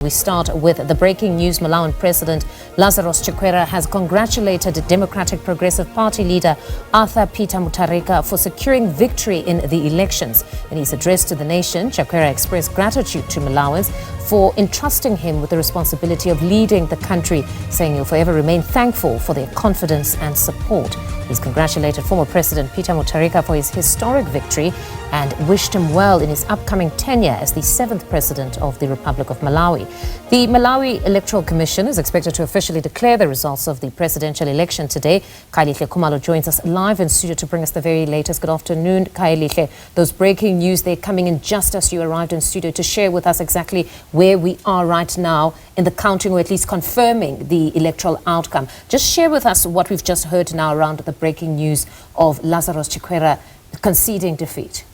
We start with the breaking news. Malawian President Lazarus Chakwera has congratulated Democratic Progressive Party leader Peter Mutharika for securing victory in the elections. In his address to the nation, Chakwera expressed gratitude to Malawians for entrusting him with the responsibility of leading the country, saying he'll forever remain thankful for their confidence and support. He's congratulated former President Peter Mutharika for his historic victory and wished him well in his upcoming tenure as the 7th President of the Republic of Malawi. The Malawi Electoral Commission is expected to officially declare the results of the presidential election today. Khayelihle Khumalo joins us live in studio to bring us the very latest. Good afternoon, Khayelihle. Those breaking news, they're coming in just as you arrived in studio to share with us exactly where we are right now in the counting, or at least confirming the electoral outcome. Just share with us what we've just heard now around the breaking news of Lazarus Chakwera conceding defeat.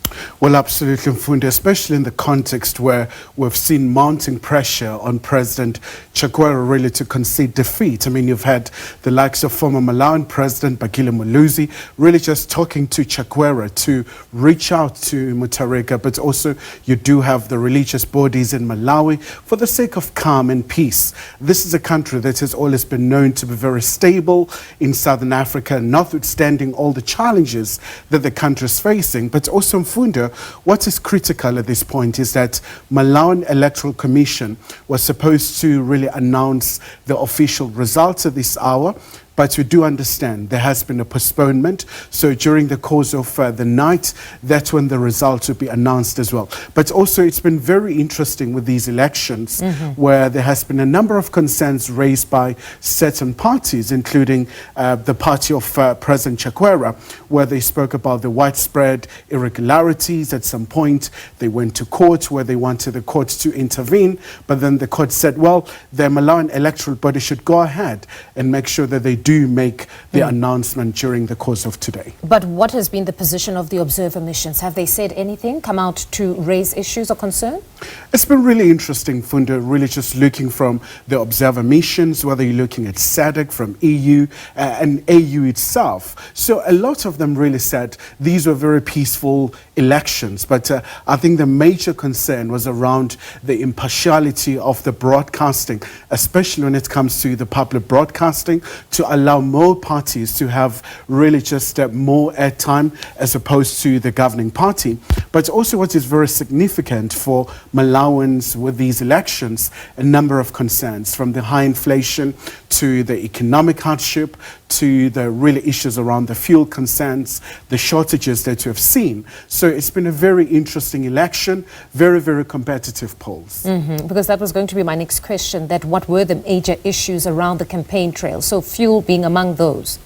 Well, absolutely, Mfundi, especially in the context where we've seen mounting pressure on President Chakwera really to concede defeat. I mean, you've had the likes of former Malawian President Peter Mutharika really just talking to Chakwera to reach out to Mutharika, but also you do have the religious bodies in Malawi for the sake of calm and peace. This is a country that has always been known to be very stable in Southern Africa, notwithstanding all the challenges that the country is facing, but also what is critical at this point is that Malawian Electoral Commission was supposed to really announce the official results at this hour. But we do understand there has been a postponement. So during the course of the night, that's when the results will be announced as well. But also it's been very interesting with these elections where there has been a number of concerns raised by certain parties, including the party of President Chakwera, where they spoke about the widespread irregularities. At some point, they went to court where they wanted the court to intervene. But then the court said, well, the Malawian electoral body should go ahead and make sure that they do make the announcement during the course of today. But what has been the position of the observer missions? Have they said anything, come out to raise issues or concern? It's been really interesting, Funda, really just looking from the observer missions, whether you're looking at SADC, from EU and AU itself. So a lot of them really said these were very peaceful elections. But I think the major concern was around the impartiality of the broadcasting, especially when it comes to the public broadcasting, to allow more parties to have really just more airtime as opposed to the governing party. But also what is very significant for Malawians with these elections, a number of concerns, from the high inflation to the economic hardship to the real issues around the fuel concerns, the shortages that you have seen. So it's been a very interesting election, very, very competitive polls. Because that was going to be my next question, that what were the major issues around the campaign trail? So fuel being among those.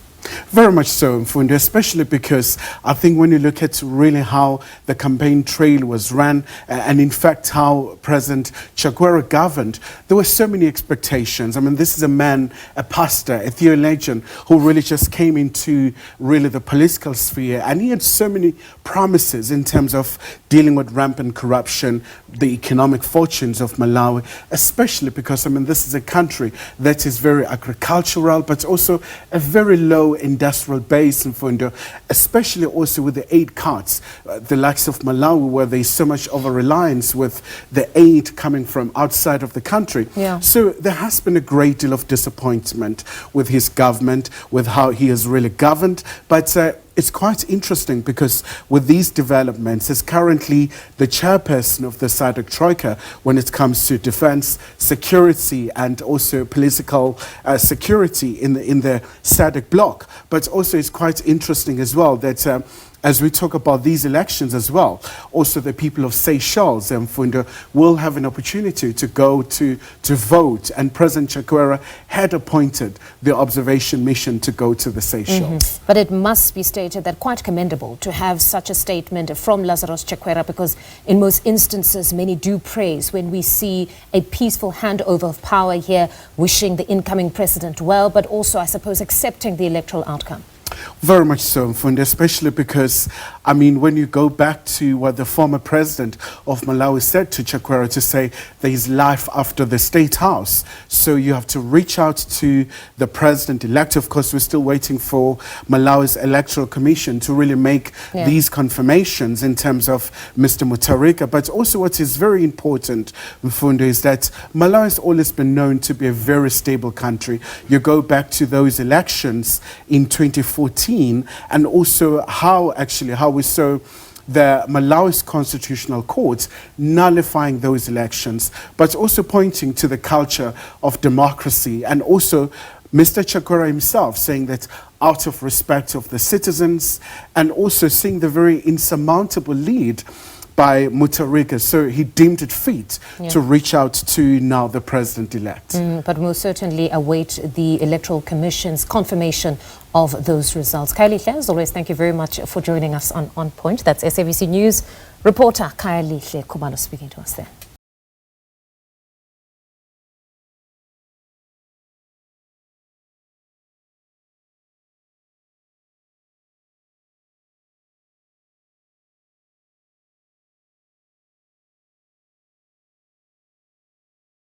Very much so, Mfundi, especially because I think when you look at really how the campaign trail was run and in fact how President Chakwera governed, there were so many expectations. I mean, this is a man, a pastor, a theologian who really just came into really the political sphere, and he had so many promises in terms of dealing with rampant corruption, the economic fortunes of Malawi, especially because, I mean, this is a country that is very agricultural, but also a very low industrial base in Fundo, especially also with the aid cuts, the likes of Malawi, where there's so much over-reliance with the aid coming from outside of the country. So there has been a great deal of disappointment with his government, with how he has really governed. But it's quite interesting because with these developments, is currently the chairperson of the SADC Troika when it comes to defense, security, and also political security in the SADC bloc. But also it's quite interesting as well that as we talk about these elections as well, also the people of Seychelles and Funda will have an opportunity to go to vote, and President Chakwera had appointed the observation mission to go to the Seychelles. But it must be stated that quite commendable to have such a statement from Lazarus Chakwera, because in most instances many do praise when we see a peaceful handover of power here, wishing the incoming president well, but also I suppose accepting the electoral outcome. Very much so, Mfundo, especially because, I mean, when you go back to what the former president of Malawi said to Chakwera to say there is life after the State House. So you have to reach out to the president-elect. Of course, we're still waiting for Malawi's Electoral Commission to really make these confirmations in terms of Mr. Mutharika. But also what is very important, Mfundo, is that Malawi has always been known to be a very stable country. You go back to those elections in 2014, and also how we saw the Malawi's constitutional court nullifying those elections, but also pointing to the culture of democracy, and also Mr. Chakwera himself saying that out of respect of the citizens, and also seeing the very insurmountable lead by Mutharika, so he deemed it fit to reach out to now the president-elect. But we'll certainly await the Electoral Commission's confirmation of those results. Khayelihle, as always, thank you very much for joining us on Point. That's SABC News reporter Khayelihle Khumalo speaking to us there.